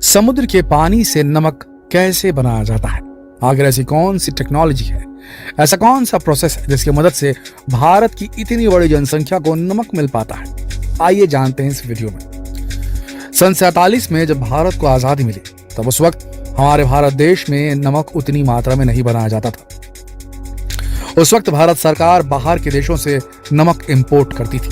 समुद्र के पानी से नमक कैसे बनाया जाता है? आखिर ऐसी कौन सी टेक्नोलॉजी है, ऐसा कौन सा प्रोसेस है जिसकी मदद से भारत की इतनी बड़ी जनसंख्या को नमक मिल पाता है? आइए जानते हैं इस वीडियो में। सन 47 में जब भारत को आजादी मिली तब उस वक्त हमारे भारत देश में नमक उतनी मात्रा में नहीं बनाया जाता था। उस वक्त भारत सरकार बाहर के देशों से नमक इंपोर्ट करती थी,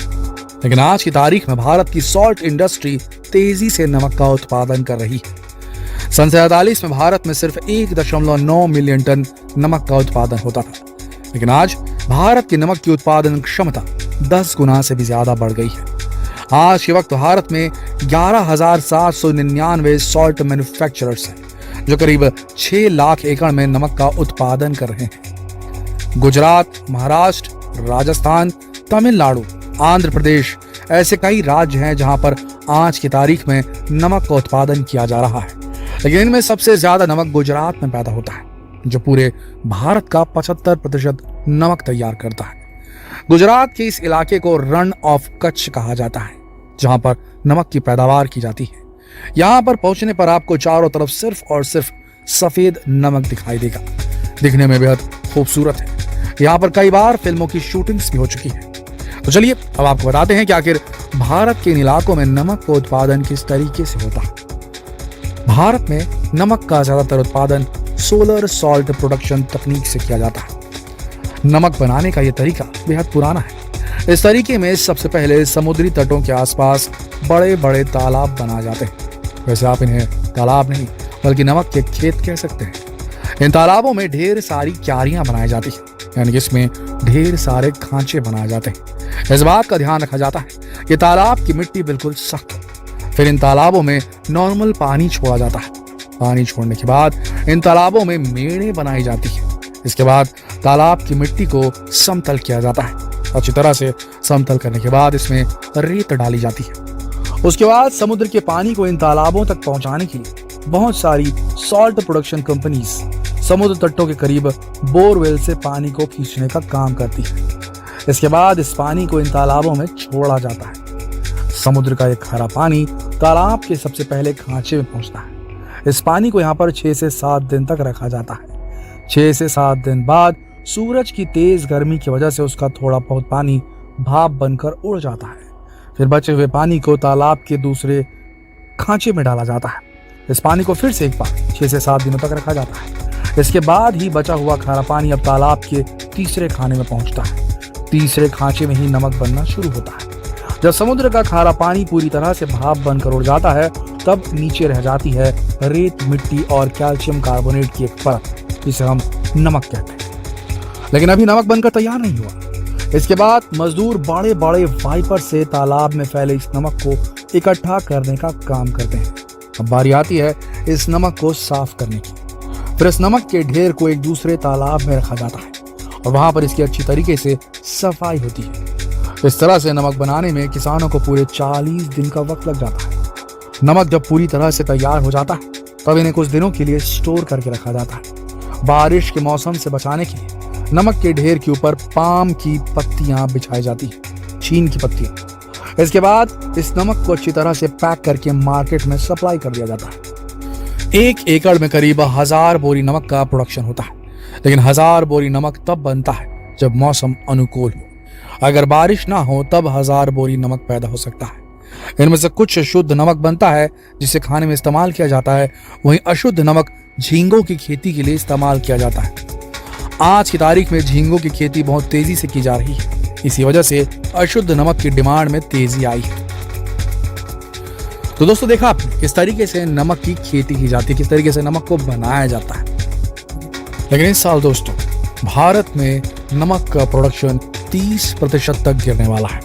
लेकिन आज की तारीख में भारत की सॉल्ट इंडस्ट्री तेजी से नमक का उत्पादन कर रही है। सन 47 में भारत में सिर्फ 1.9 मिलियन टन नमक का उत्पादन होता था, लेकिन आज भारत की नमक की उत्पादन क्षमता 10 गुना से भी ज्यादा बढ़ गई है। आज के वक्त भारत में 11,799 सॉल्ट मैन्युफैक्चरर्स हैं, जो करीब 6 लाख एकड़ में नमक का उत्पादन कर रहे हैं। गुजरात, महाराष्ट्र, राजस्थान, तमिलनाडु, आंध्र प्रदेश ऐसे कई राज्य हैं जहां पर आज की तारीख में नमक का उत्पादन किया जा रहा है, लेकिन इनमें सबसे ज्यादा नमक गुजरात में पैदा होता है, जो पूरे भारत का 75% नमक तैयार करता है। गुजरात के इस इलाके को रण ऑफ कच्छ कहा जाता है, जहां पर नमक की पैदावार की जाती है। यहां पर पहुंचने पर आपको चारों तरफ सिर्फ और सिर्फ सफेद नमक दिखाई देगा। दिखने में बेहद खूबसूरत है। यहाँ पर कई बार फिल्मों की शूटिंग्स भी हो चुकी है। तो चलिए अब आपको बताते हैं कि आखिर भारत के इन इलाकों में नमक का उत्पादन किस तरीके से होता है। भारत में नमक का ज्यादातर उत्पादन सोलर सॉल्ट प्रोडक्शन तकनीक से किया जाता है। नमक बनाने का यह तरीका बेहद पुराना है। इस तरीके में सबसे पहले समुद्री तटों के आसपास बड़े बड़े तालाब बनाए जाते हैं। वैसे आप इन्हें तालाब नहीं बल्कि नमक के खेत कह सकते हैं। इन तालाबों में ढेर सारी क्यारियां बनाई जाती है, यानी कि इसमें ढेर सारे खांचे बनाए जाते हैं। इस बात का ध्यान रखा जाता है कि तालाब की मिट्टी बिल्कुल सख्त हो। फिर इन तालाबों में नॉर्मल पानी छोड़ा जाता है। पानी छोड़ने के बाद इन तालाबों में मेड़े बनाई जाती है। इसके बाद तालाब की मिट्टी को समतल किया जाता है। अच्छी तरह से समतल करने के बाद इसमें रेत डाली जाती है। उसके बाद समुद्र के पानी को इन तालाबों तक पहुंचाने के लिए बहुत सारी सॉल्ट प्रोडक्शन कंपनीज समुद्र तटों के करीब बोरवेल से पानी को खींचने का काम करती है। इसके बाद इस पानी को इन तालाबों में छोड़ा जाता है। समुद्र का एक खारा पानी तालाब के सबसे पहले खांचे में पहुंचता है। इस पानी को यहाँ पर 6 से 7 दिन तक रखा जाता है। 6 से 7 दिन बाद सूरज की तेज गर्मी की वजह से उसका थोड़ा बहुत पानी भाप बनकर उड़ जाता है। फिर बचे हुए पानी को तालाब के दूसरे खांचे में डाला जाता है। इस पानी को फिर से एक बार 6 से 7 दिनों तक रखा जाता है। इसके बाद ही बचा हुआ खारा पानी अब तालाब के तीसरे खाने में पहुंचता है। तीसरे खांचे में ही नमक बनना शुरू होता है। जब समुद्र का खारा पानी पूरी तरह से भाप बनकर उड़ जाता है, तब नीचे रह जाती है रेत, मिट्टी और कैल्शियम कार्बोनेट की एक परत, जिसे हम नमक कहते हैं। लेकिन अभी नमक बनकर तैयार नहीं हुआ। इसके बाद मजदूर बड़े बड़े वाइपर से तालाब में फैले इस नमक को इकट्ठा करने का काम करते हैं। अब बारी आती है इस नमक को साफ करने की। फिर इस नमक के ढेर को एक दूसरे तालाब में रखा जाता है और वहां पर इसकी अच्छी तरीके से सफाई होती है। इस तरह से नमक बनाने में किसानों को पूरे 40 दिन का वक्त लग जाता है। नमक जब पूरी तरह से तैयार हो जाता है, तब इन्हें कुछ दिनों के लिए स्टोर करके रखा जाता है। बारिश के मौसम से बचाने के लिए नमक के ढेर के ऊपर पाम की पत्तियां बिछाई जाती है, चीन की पत्तियां। इसके बाद इस नमक को अच्छी तरह से पैक करके मार्केट में सप्लाई कर दिया जाता है। 1 एकड़ में करीब 1000 बोरी नमक का प्रोडक्शन होता है, लेकिन 1000 बोरी नमक तब बनता है जब मौसम अनुकूल हो। अगर बारिश ना हो तब 1000 बोरी नमक पैदा हो सकता है। इनमें से कुछ शुद्ध नमक बनता है जिसे खाने में इस्तेमाल किया जाता है, वहीं अशुद्ध नमक झींगों की खेती के लिए इस्तेमाल किया जाता है। आज की तारीख में झींगों की खेती बहुत तेजी से की जा रही है। इसी वजह से अशुद्ध नमक की डिमांड में तेजी आई है। तो दोस्तों, देखा आपने किस तरीके से नमक की खेती की जाती है, किस तरीके से नमक को बनाया जाता है। लेकिन इस साल दोस्तों भारत में नमक का प्रोडक्शन 30% तक गिरने वाला है,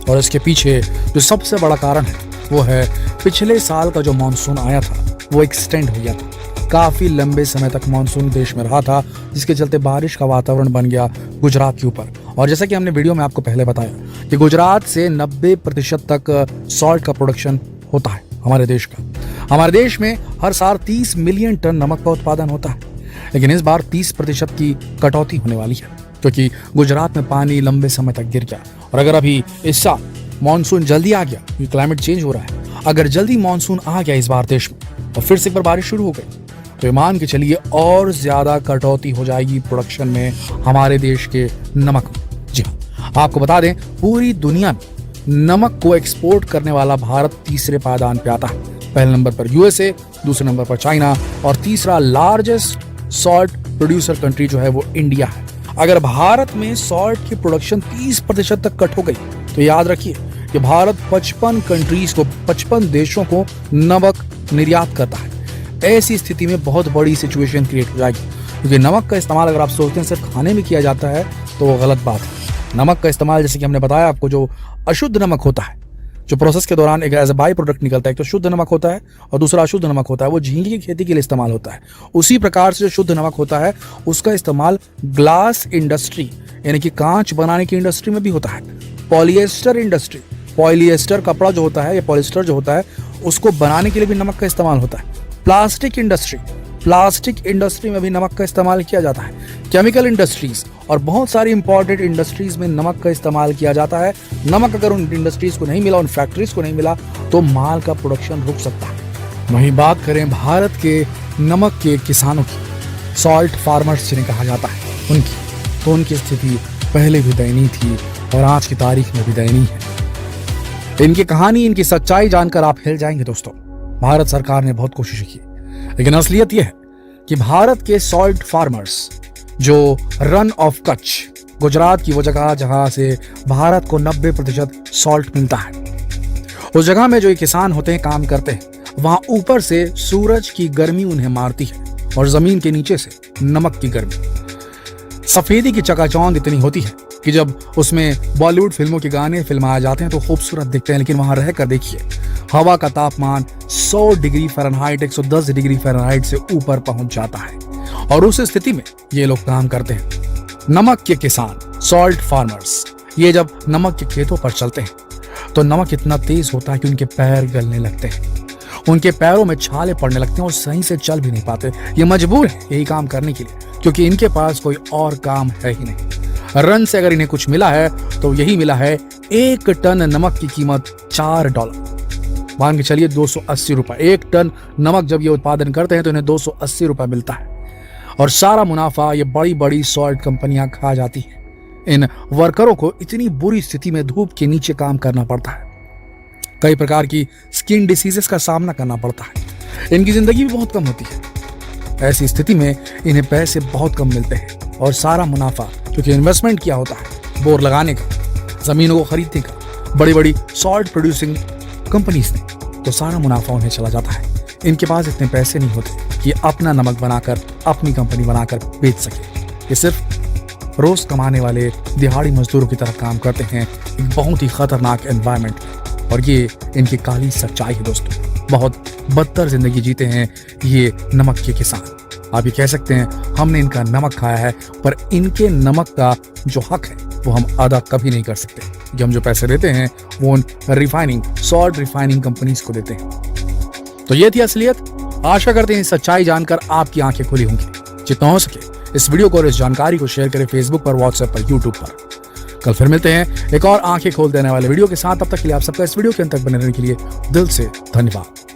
और इसके पीछे जो सबसे बड़ा कारण है वो है पिछले साल का जो मानसून आया था वो एक्सटेंड हो गया था। काफी लंबे समय तक मानसून देश में रहा था, जिसके चलते बारिश का वातावरण बन गया गुजरात के ऊपर। और जैसा कि हमने वीडियो में आपको पहले बताया कि गुजरात से 90% तक सॉल्ट का प्रोडक्शन होता है हमारे देश का। हमारे देश में हर साल 30 मिलियन टन नमक का उत्पादन होता है, लेकिन इस बार 30% की कटौती होने वाली है, क्योंकि गुजरात में पानी लंबे समय तक गिर गया। और अगर अभी इस साल मानसून जल्दी आ गया, क्लाइमेट चेंज हो रहा है, अगर जल्दी मानसून आ गया इस बार देश में, और फिर से एक बार बारिश शुरू हो गई तो ये मान के चलिए और ज्यादा कटौती हो जाएगी प्रोडक्शन में हमारे देश के नमक में। जी हाँ, आपको बता दें पूरी दुनिया में नमक को एक्सपोर्ट करने वाला भारत तीसरे पायदान पे आता है। पहले नंबर पर यूएसए, दूसरे नंबर पर चाइना और तीसरा लार्जेस्ट सॉल्ट प्रोड्यूसर कंट्री जो है वो इंडिया है। अगर भारत में सॉल्ट की प्रोडक्शन 30% तक कट हो गई तो याद रखिए कि भारत 55 देशों को नमक निर्यात करता है। ऐसी स्थिति में बहुत बड़ी सिचुएशन क्रिएट हो जाएगी, क्योंकि नमक का इस्तेमाल अगर आप सोचते हैं सिर्फ खाने में किया जाता है तो वो गलत बात है। नमक का इस्तेमाल जैसे कि हमने बताया आपको, जो अशुद्ध नमक होता है, जो प्रोसेस के दौरान एक एज ए बाई प्रोडक्ट निकलता है, एक तो शुद्ध नमक होता है और दूसरा अशुद्ध नमक होता है, वो झींगे की खेती के लिए इस्तेमाल होता है। उसी प्रकार से जो शुद्ध नमक होता है उसका इस्तेमाल ग्लास इंडस्ट्री यानी कि कांच बनाने की इंडस्ट्री में भी होता है। पॉलिएस्टर इंडस्ट्री, पॉलिएस्टर कपड़ा जो होता है या पॉलिएस्टर जो होता है उसको बनाने के लिए भी नमक का इस्तेमाल होता है। प्लास्टिक इंडस्ट्री में भी नमक का इस्तेमाल किया जाता है। केमिकल इंडस्ट्रीज और बहुत सारी इंपॉर्टेंट इंडस्ट्रीज में नमक का इस्तेमाल किया जाता है। नमक अगर उन इंडस्ट्रीज को नहीं मिला, उन फैक्ट्रीज को नहीं मिला तो माल का प्रोडक्शन रुक सकता है। वहीं बात करें भारत के नमक के किसानों की, सॉल्ट फार्मर्स जिन्हें कहा जाता है उनकी, तो उनकी स्थिति पहले भी दयनीय थी और आज की तारीख में भी दयनीय है। इनकी कहानी, इनकी सच्चाई जानकर आप हिल जाएंगे दोस्तों। भारत सरकार ने बहुत कोशिश की, लेकिन असलियत यह है कि भारत के सॉल्ट फार्मर्स जो रन ऑफ कच्छ, गुजरात की वो जगह जहां से भारत को 90% सॉल्ट मिलता है, उस जगह में जो ये किसान होते हैं, काम करते हैं, वहां ऊपर से सूरज की गर्मी उन्हें मारती है और जमीन के नीचे से नमक की गर्मी, सफेदी की चकाचौंध इतनी होती है कि जब उसमें बॉलीवुड फिल्मों के गाने फिल्माए जाते हैं तो खूबसूरत दिखते हैं, लेकिन वहां रहकर देखिए हवा का तापमान 100 डिग्री फ़ारेनहाइट 110 डिग्री फ़ारेनहाइट से ऊपर पहुंच जाता है और उस स्थिति में ये लोग काम करते हैं। नमक के किसान, सॉल्ट फार्मर्स, ये जब नमक के खेतों पर चलते हैं तो नमक इतना तेज होता है कि उनके पैर गलने लगते हैं, उनके पैरों में छाले पड़ने लगते हैं और सही से चल भी नहीं पाते। ये मजबूर है यही काम करने के लिए, क्योंकि इनके पास कोई और काम है ही नहीं। रन से अगर इन्हें कुछ मिला है तो यही मिला है 1 टन नमक की कीमत $4, मान के चलिए 280 रुपए। 1 टन नमक जब ये उत्पादन करते हैं तो इन्हें 280 रुपए मिलता है और सारा मुनाफा ये बड़ी बड़ी सॉल्ट कंपनियां खा जाती हैं। इन वर्करों को इतनी बुरी स्थिति में धूप के नीचे काम करना पड़ता है, कई प्रकार की स्किन डिसीजेस का सामना करना पड़ता है, इनकी जिंदगी भी बहुत कम होती है। ऐसी स्थिति में इन्हें पैसे बहुत कम मिलते हैं और सारा मुनाफा, क्योंकि इन्वेस्टमेंट किया होता है बोर लगाने का, जमीनों को खरीदने का, बड़ी बड़ी सॉल्ट प्रोड्यूसिंग कंपनीज ने, तो सारा मुनाफा उन्हें चला जाता है। इनके पास इतने पैसे नहीं होते कि अपना नमक बनाकर, अपनी कंपनी बनाकर बेच सके। ये सिर्फ रोज कमाने वाले दिहाड़ी मजदूरों की तरह काम करते हैं एक बहुत ही खतरनाक एनवायरनमेंट में, और ये इनकी काली सच्चाई है दोस्तों। बहुत बदतर जिंदगी जीते हैं ये नमक के किसान। आप ये कह सकते हैं हमने इनका नमक खाया है, पर इनके नमक का जो हक है वो हम अदा कभी नहीं कर सकते, कि हम जो पैसे देते हैं वो उन सॉल्ट रिफाइनिंग कंपनीज को देते हैं। तो ये थी असलियत। आशा करते हैं सच्चाई जानकर आपकी आंखें खुली होंगी। जितना हो सके इस वीडियो को और इस जानकारी को शेयर करें फेसबुक पर, व्हाट्सएप पर, यूट्यूब पर। कल फिर मिलते हैं एक और आंखें खोल देने वाले वीडियो के साथ। तब तक के लिए आप सबका इस वीडियो के अंत तक बने रहने के लिए दिल से धन्यवाद।